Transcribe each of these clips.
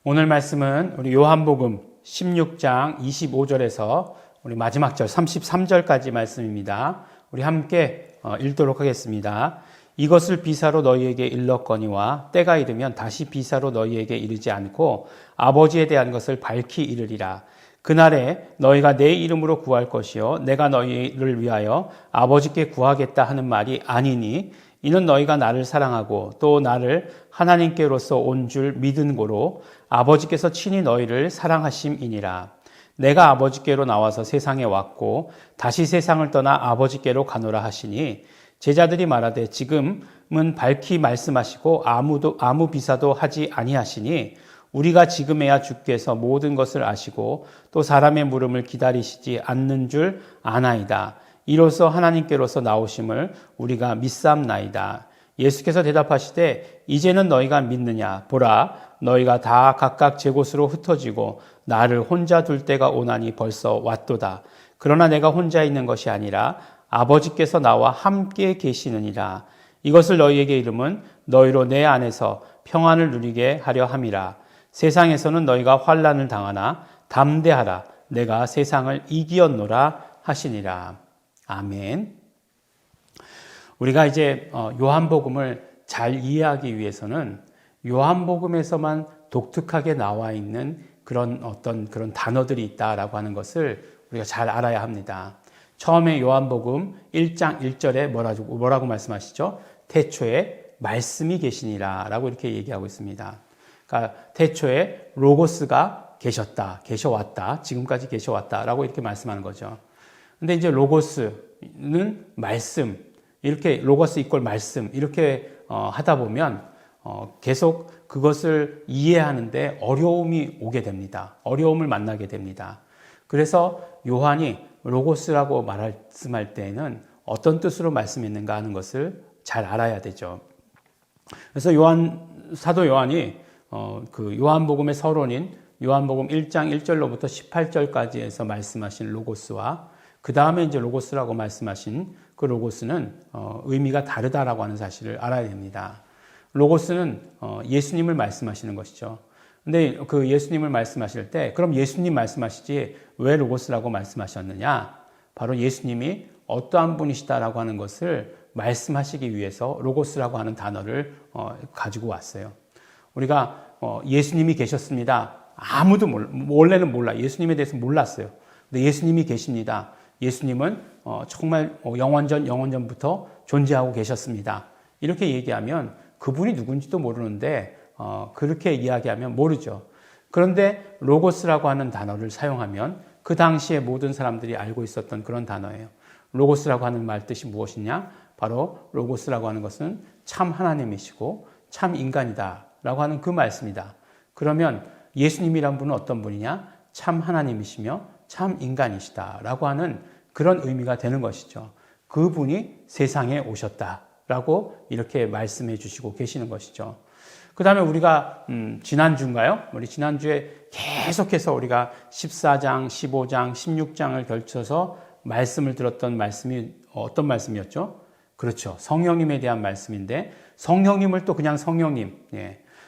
오늘 말씀은 우리 요한복음 16장 25절에서 우리 마지막 절 33절까지 말씀입니다. 우리 함께 읽도록 하겠습니다. 이것을 비사로 너희에게 일렀거니와 때가 이르면 다시 비사로 너희에게 이르지 않고 아버지에 대한 것을 밝히 이르리라. 그날에 너희가 내 이름으로 구할 것이요 내가 너희를 위하여 아버지께 구하겠다 하는 말이 아니니 이는 너희가 나를 사랑하고 또 나를 하나님께로서 온 줄 믿은 고로 아버지께서 친히 너희를 사랑하심이니라. 내가 아버지께로 나와서 세상에 왔고 다시 세상을 떠나 아버지께로 가노라 하시니 제자들이 말하되 지금은 밝히 말씀하시고 아무 비사도 하지 아니하시니 우리가 지금에야 주께서 모든 것을 아시고 또 사람의 물음을 기다리시지 않는 줄 아나이다. 이로써 하나님께로서 나오심을 우리가 믿사옵나이다. 예수께서 대답하시되 이제는 너희가 믿느냐? 보라, 너희가 다 각각 제 곳으로 흩어지고 나를 혼자 둘 때가 오나니 벌써 왔도다. 그러나 내가 혼자 있는 것이 아니라 아버지께서 나와 함께 계시느니라. 이것을 너희에게 이름은 너희로 내 안에서 평안을 누리게 하려 함이라. 세상에서는 너희가 환난을 당하나 담대하라. 내가 세상을 이기었노라 하시니라. 아멘. 우리가 이제 요한복음을 잘 이해하기 위해서는 요한복음에서만 독특하게 나와 있는 그런 단어들이 있다라고 하는 것을 우리가 잘 알아야 합니다. 처음에 요한복음 1장 1절에 뭐라고 말씀하시죠? 태초에 말씀이 계시니라 라고 이렇게 얘기하고 있습니다. 그러니까 태초에 로고스가 계셨다, 계셔왔다, 지금까지 계셔왔다라고 이렇게 말씀하는 거죠. 근데 이제 로고스는 말씀, 이렇게 로고스 이퀄 말씀, 이렇게 하다 보면 계속 그것을 이해하는데 어려움이 오게 됩니다. 어려움을 만나게 됩니다. 그래서 요한이 로고스라고 말씀할 때에는 어떤 뜻으로 말씀했는가 하는 것을 잘 알아야 되죠. 그래서 사도 요한이 그 요한복음의 서론인 요한복음 1장 1절로부터 18절까지 해서 말씀하신 로고스와 그 다음에 이제 로고스라고 말씀하신 그 로고스는 의미가 다르다라고 하는 사실을 알아야 됩니다. 로고스는 예수님을 말씀하시는 것이죠. 근데 그 예수님을 말씀하실 때 그럼 예수님 말씀하시지 왜 로고스라고 말씀하셨느냐? 바로 예수님이 어떠한 분이시다라고 하는 것을 말씀하시기 위해서 로고스라고 하는 단어를 가지고 왔어요. 우리가 예수님이 계셨습니다. 아무도 원래는 몰라. 예수님에 대해서 몰랐어요. 근데 예수님이 계십니다. 예수님은 정말 영원전부터 존재하고 계셨습니다. 이렇게 얘기하면 그분이 누군지도 모르는데 그렇게 이야기하면 모르죠. 그런데 로고스라고 하는 단어를 사용하면 그 당시에 모든 사람들이 알고 있었던 그런 단어예요. 로고스라고 하는 말 뜻이 무엇이냐? 바로 로고스라고 하는 것은 참 하나님이시고 참 인간이다 라고 하는 그 말씀이다. 그러면 예수님이란 분은 어떤 분이냐? 참 하나님이시며 참 인간이시다라고 하는 그런 의미가 되는 것이죠. 그분이 세상에 오셨다라고 이렇게 말씀해 주시고 계시는 것이죠. 그 다음에 우리가 지난주인가요? 우리 지난주에 계속해서 우리가 14장, 15장, 16장을 걸쳐서 말씀을 들었던 말씀이 어떤 말씀이었죠? 그렇죠. 성령님에 대한 말씀인데 성령님을 또 그냥 성령님,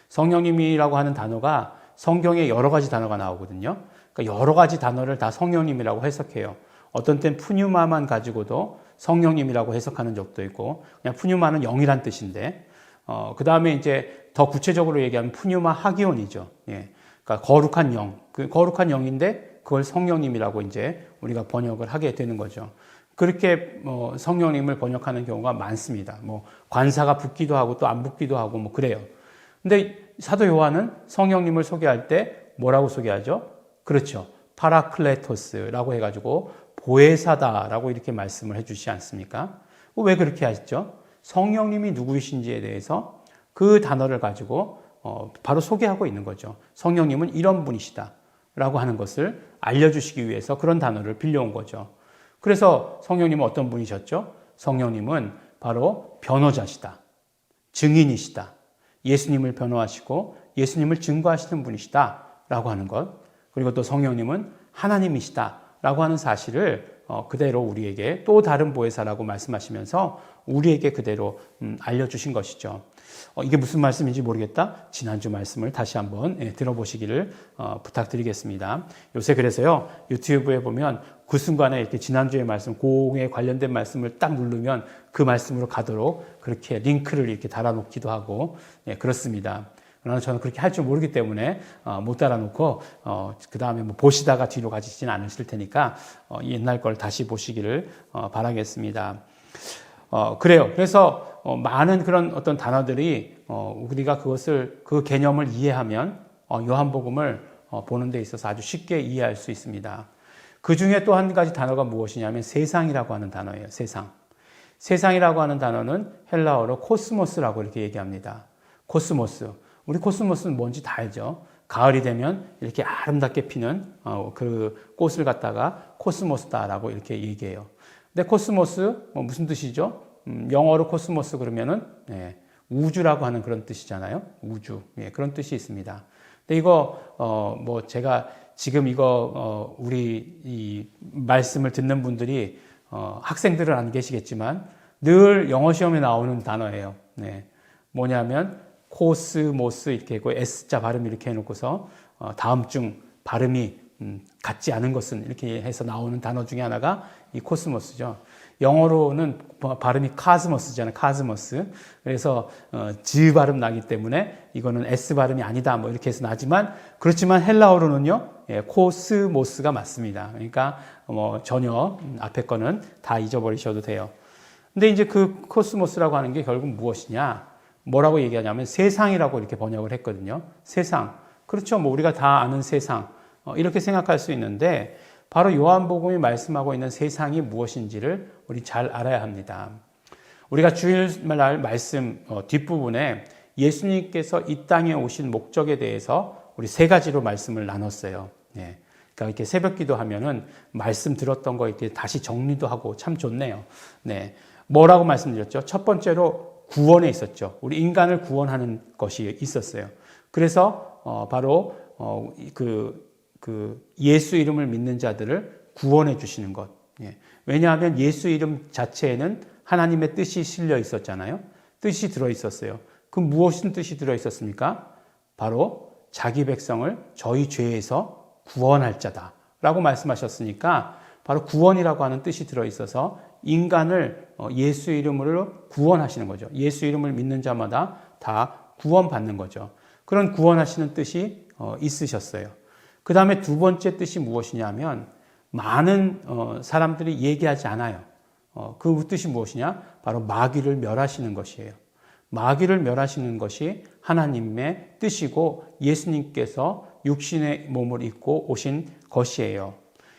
성령님이라고 하는 단어가 성경에 여러 가지 단어가 나오거든요. 그러니까 여러 가지 단어를 다 성령님이라고 해석해요. 어떤 땐 푸뉴마만 가지고도 성령님이라고 해석하는 적도 있고, 그냥 푸뉴마는 영이란 뜻인데, 그 다음에 이제 더 구체적으로 얘기하면 푸뉴마 하기온이죠. 그러니까 거룩한 영. 그 거룩한 영인데 그걸 성령님이라고 이제 우리가 번역을 하게 되는 거죠. 그렇게 성령님을 번역하는 경우가 많습니다. 관사가 붙기도 하고 또 안 붙기도 하고 그래요. 근데 사도 요한은 성령님을 소개할 때 뭐라고 소개하죠? 그렇죠. 파라클레토스라고 해가지고 보혜사다라고 이렇게 말씀을 해주시지 않습니까? 왜 그렇게 하셨죠? 성령님이 누구이신지에 대해서 그 단어를 가지고 바로 소개하고 있는 거죠. 성령님은 이런 분이시다라고 하는 것을 알려주시기 위해서 그런 단어를 빌려온 거죠. 그래서 성령님은 어떤 분이셨죠? 성령님은 바로 변호자시다. 증인이시다. 예수님을 변호하시고 예수님을 증거하시는 분이시다라고 하는 것. 그리고 또 성령님은 하나님이시다라고 하는 사실을 그대로 우리에게 또 다른 보혜사라고 말씀하시면서 우리에게 그대로 알려주신 것이죠. 이게 무슨 말씀인지 모르겠다? 지난주 말씀을 다시 한번 들어보시기를 부탁드리겠습니다. 요새 그래서요, 유튜브에 보면 그 순간에 이렇게 지난주의 말씀, 공에 관련된 말씀을 딱 누르면 그 말씀으로 가도록 그렇게 링크를 이렇게 달아놓기도 하고, 그렇습니다. 그러나 저는 그렇게 할 줄 모르기 때문에 못 달아놓고 그 다음에 뭐 보시다가 뒤로 가시지는 않으실 테니까 옛날 걸 다시 보시기를 바라겠습니다. 그래요. 그래서 많은 그런 어떤 단어들이 우리가 그 개념을 이해하면 요한복음을 보는 데 있어서 아주 쉽게 이해할 수 있습니다. 그 중에 또 한 가지 단어가 무엇이냐면 세상이라고 하는 단어예요. 세상. 세상이라고 하는 단어는 헬라어로 코스모스라고 이렇게 얘기합니다. 코스모스. 우리 코스모스는 뭔지 다 알죠. 가을이 되면 이렇게 아름답게 피는 그 꽃을 갖다가 코스모스다라고 이렇게 얘기해요. 근데 코스모스 무슨 뜻이죠? 영어로 코스모스 그러면은 우주라고 하는 그런 뜻이잖아요. 우주. 그런 뜻이 있습니다. 근데 이거 뭐 제가 지금 이거 우리 이 말씀을 듣는 분들이 학생들은 안 계시겠지만 늘 영어 시험에 나오는 단어예요. 뭐냐면 코스모스 이렇게 있고 S자 발음 이렇게 해놓고서 다음 중 발음이 같지 않은 것은 이렇게 해서 나오는 단어 중에 하나가 이 코스모스죠. 영어로는 발음이 카스모스잖아요. 카스모스. 그래서 즈 발음 나기 때문에 이거는 S 발음이 아니다. 뭐 이렇게 해서 나지만 그렇지만 헬라어로는요. 코스모스가 맞습니다. 그러니까 뭐 전혀 앞에 거는 다 잊어버리셔도 돼요. 근데 이제 그 코스모스라고 하는 게 결국 무엇이냐? 뭐라고 얘기하냐면 세상이라고 이렇게 번역을 했거든요. 세상. 그렇죠. 뭐 우리가 다 아는 세상. 이렇게 생각할 수 있는데 바로 요한복음이 말씀하고 있는 세상이 무엇인지를 우리 잘 알아야 합니다. 우리가 주일날 말씀 뒷부분에 예수님께서 이 땅에 오신 목적에 대해서 우리 세 가지로 말씀을 나눴어요. 그러니까 이렇게 새벽 기도하면은 말씀 들었던 거 이렇게 다시 정리도 하고 참 좋네요. 뭐라고 말씀드렸죠? 첫 번째로 구원에 있었죠. 우리 인간을 구원하는 것이 있었어요. 그래서 바로 그 예수 이름을 믿는 자들을 구원해 주시는 것. 왜냐하면 예수 이름 자체에는 하나님의 뜻이 실려 있었잖아요. 뜻이 들어 있었어요. 그 무엇인 뜻이 들어 있었습니까? 바로 자기 백성을 저희 죄에서 구원할 자다라고 말씀하셨으니까 바로 구원이라고 하는 뜻이 들어 있어서 인간을 예수 이름으로 구원하시는 거죠. 예수 이름을 믿는 자마다 다 구원받는 거죠. 그런 구원하시는 뜻이 있으셨어요. 그 다음에 두 번째 뜻이 무엇이냐면 많은 사람들이 얘기하지 않아요. 그 뜻이 무엇이냐? 바로 마귀를 멸하시는 것이에요. 마귀를 멸하시는 것이 하나님의 뜻이고 예수님께서 육신의 몸을 입고 오신 것이에요.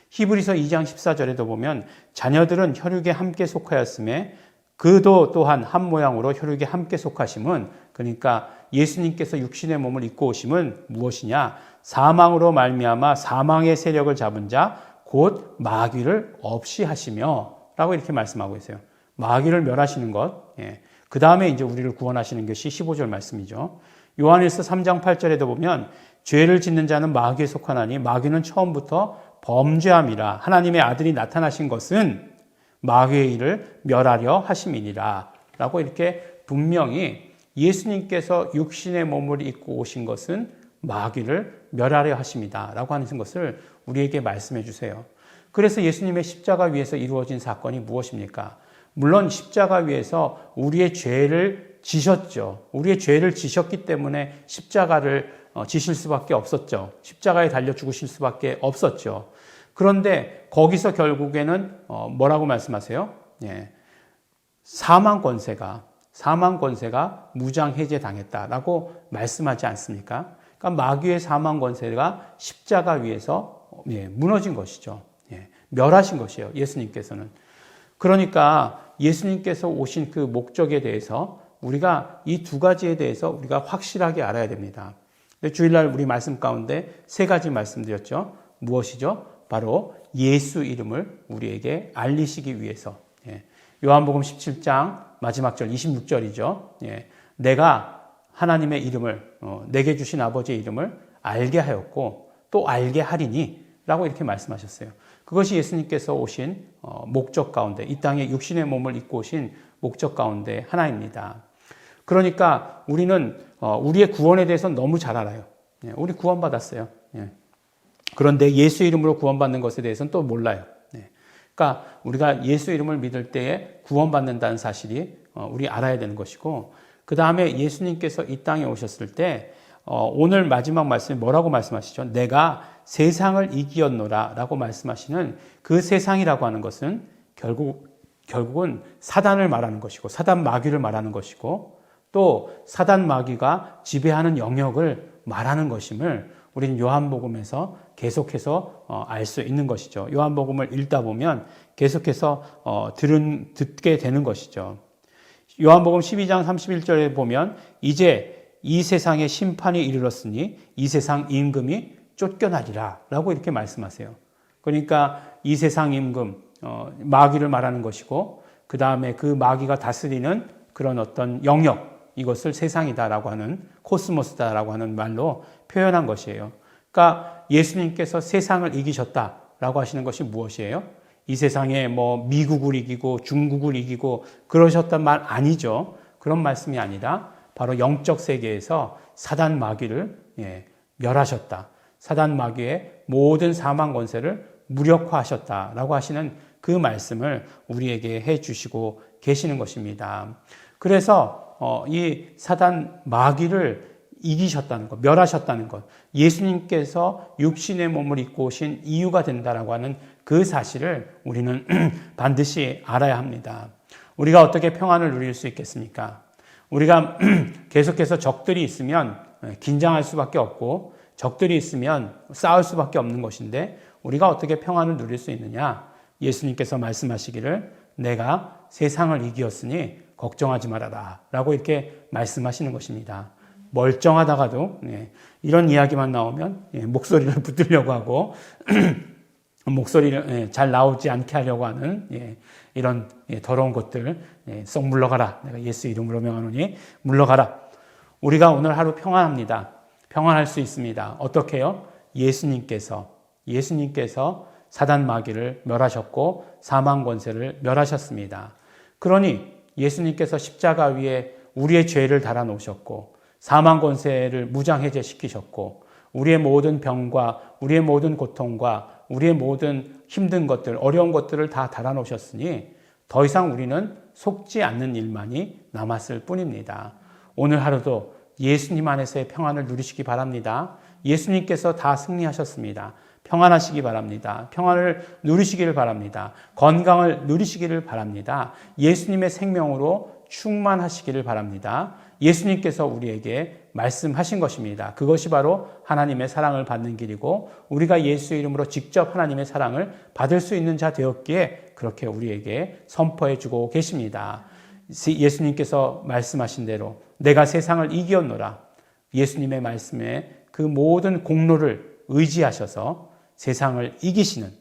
히브리서 2장 14절에도 보면 자녀들은 혈육에 함께 속하였음에 그도 또한 한 모양으로 혈육에 함께 속하심은 그러니까 예수님께서 육신의 몸을 입고 오심은 무엇이냐? 사망으로 말미암아 사망의 세력을 잡은 자 곧 마귀를 없이 하시며 라고 이렇게 말씀하고 있어요. 마귀를 멸하시는 것. 그 다음에 이제 우리를 구원하시는 것이 15절 말씀이죠. 요한일서 3장 8절에도 보면 죄를 짓는 자는 마귀에 속하나니 마귀는 처음부터 범죄함이라 하나님의 아들이 나타나신 것은 마귀의 일을 멸하려 하심이니라 라고 이렇게 분명히 예수님께서 육신의 몸을 입고 오신 것은 마귀를 멸하려 하심이다 라고 하는 것을 우리에게 말씀해 주세요. 그래서 예수님의 십자가 위에서 이루어진 사건이 무엇입니까? 물론 십자가 위에서 우리의 죄를 지셨죠. 우리의 죄를 지셨기 때문에 십자가를 지실 수밖에 없었죠. 십자가에 달려 죽으실 수밖에 없었죠. 그런데 거기서 결국에는 뭐라고 말씀하세요? 사망 권세가 무장 해제당했다라고 말씀하지 않습니까? 그러니까 마귀의 사망 권세가 십자가 위에서 무너진 것이죠. 멸하신 것이에요. 예수님께서는. 그러니까 예수님께서 오신 그 목적에 대해서 우리가 이 두 가지에 대해서 우리가 확실하게 알아야 됩니다. 주일날 우리 말씀 가운데 세 가지 말씀드렸죠. 무엇이죠? 바로 예수 이름을 우리에게 알리시기 위해서. 요한복음 17장 마지막 절 26절이죠. 내가 하나님의 이름을 내게 주신 아버지의 이름을 알게 하였고 또 알게 하리니 라고 이렇게 말씀하셨어요. 그것이 예수님께서 오신 목적 가운데, 이 땅에 육신의 몸을 입고 오신 목적 가운데 하나입니다. 그러니까 우리는 우리의 구원에 대해서 너무 잘 알아요. 우리 구원받았어요. 그런데 예수 이름으로 구원받는 것에 대해서는 또 몰라요. 그러니까 우리가 예수 이름을 믿을 때에 구원받는다는 사실이 우리 알아야 되는 것이고, 그 다음에 예수님께서 이 땅에 오셨을 때 오늘 마지막 말씀에 뭐라고 말씀하시죠? 내가 세상을 이기었노라 라고 말씀하시는 그 세상이라고 하는 것은 결국은 사단을 말하는 것이고, 사단 마귀를 말하는 것이고, 또 사단 마귀가 지배하는 영역을 말하는 것임을 우리는 요한복음에서 계속해서 알 수 있는 것이죠. 요한복음을 읽다 보면 계속해서 듣게 되는 것이죠. 요한복음 12장 31절에 보면 이제 이 세상에 심판이 이르렀으니 이 세상 임금이 쫓겨나리라 라고 이렇게 말씀하세요. 그러니까 이 세상 임금, 마귀를 말하는 것이고, 그 다음에 그 마귀가 다스리는 그런 어떤 영역, 이것을 세상이다라고 하는, 코스모스다라고 하는 말로 표현한 것이에요. 그러니까 예수님께서 세상을 이기셨다라고 하시는 것이 무엇이에요? 이 세상에 미국을 이기고 중국을 이기고 그러셨단 말 아니죠. 그런 말씀이 아니라 바로 영적 세계에서 사단 마귀를 멸하셨다. 사단 마귀의 모든 사망 권세를 무력화하셨다라고 하시는 그 말씀을 우리에게 해 주시고 계시는 것입니다. 그래서 이 사단 마귀를 이기셨다는 것, 멸하셨다는 것, 예수님께서 육신의 몸을 입고 오신 이유가 된다라고 하는 그 사실을 우리는 반드시 알아야 합니다. 우리가 어떻게 평안을 누릴 수 있겠습니까? 우리가 계속해서 적들이 있으면 긴장할 수밖에 없고, 적들이 있으면 싸울 수밖에 없는 것인데, 우리가 어떻게 평안을 누릴 수 있느냐? 예수님께서 말씀하시기를 내가 세상을 이기었으니 걱정하지 말아라 라고 이렇게 말씀하시는 것입니다. 멀쩡하다가도 이런 이야기만 나오면 목소리를 붙들려고 하고 목소리를 잘 나오지 않게 하려고 하는 이런 더러운 것들 썩 물러가라. 내가 예수 이름으로 명하노니 물러가라. 우리가 오늘 하루 평안합니다. 평안할 수 있습니다. 어떻게 해요? 예수님께서 사단 마귀를 멸하셨고 사망 권세를 멸하셨습니다. 그러니 예수님께서 십자가 위에 우리의 죄를 달아 놓으셨고 사망 권세를 무장해제시키셨고 우리의 모든 병과 우리의 모든 고통과 우리의 모든 힘든 것들, 어려운 것들을 다 달아 놓으셨으니 더 이상 우리는 속지 않는 일만이 남았을 뿐입니다. 오늘 하루도 예수님 안에서의 평안을 누리시기 바랍니다. 예수님께서 다 승리하셨습니다. 평안하시기 바랍니다. 평안을 누리시기를 바랍니다. 건강을 누리시기를 바랍니다. 예수님의 생명으로 충만하시기를 바랍니다. 예수님께서 우리에게 말씀하신 것입니다. 그것이 바로 하나님의 사랑을 받는 길이고 우리가 예수 이름으로 직접 하나님의 사랑을 받을 수 있는 자 되었기에 그렇게 우리에게 선포해 주고 계십니다. 예수님께서 말씀하신 대로 내가 세상을 이기었노라. 예수님의 말씀에 그 모든 공로를 의지하셔서 세상을 이기시는,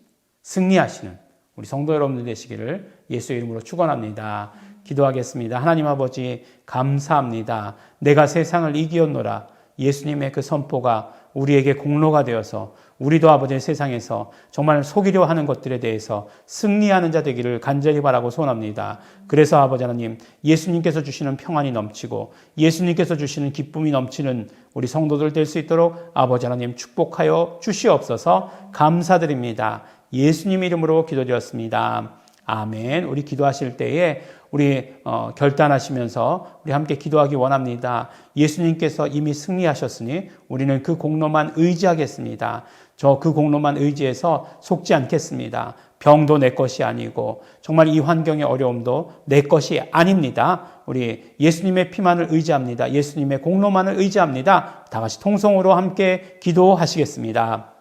승리하시는 우리 성도 여러분들 되시기를 예수 이름으로 축원합니다. 기도하겠습니다. 하나님 아버지 감사합니다. 내가 세상을 이기었노라. 예수님의 그 선포가 우리에게 공로가 되어서 우리도 아버지의 세상에서 정말 속이려 하는 것들에 대해서 승리하는 자 되기를 간절히 바라고 소원합니다. 그래서 아버지 하나님, 예수님께서 주시는 평안이 넘치고 예수님께서 주시는 기쁨이 넘치는 우리 성도들 될 수 있도록 아버지 하나님 축복하여 주시옵소서. 감사드립니다. 예수님 이름으로 기도드렸습니다. 아멘. 우리 기도하실 때에 우리 결단하시면서 우리 함께 기도하기 원합니다. 예수님께서 이미 승리하셨으니 우리는 그 공로만 의지하겠습니다. 저 그 공로만 의지해서 속지 않겠습니다. 병도 내 것이 아니고 정말 이 환경의 어려움도 내 것이 아닙니다. 우리 예수님의 피만을 의지합니다. 예수님의 공로만을 의지합니다. 다 같이 통성으로 함께 기도하시겠습니다.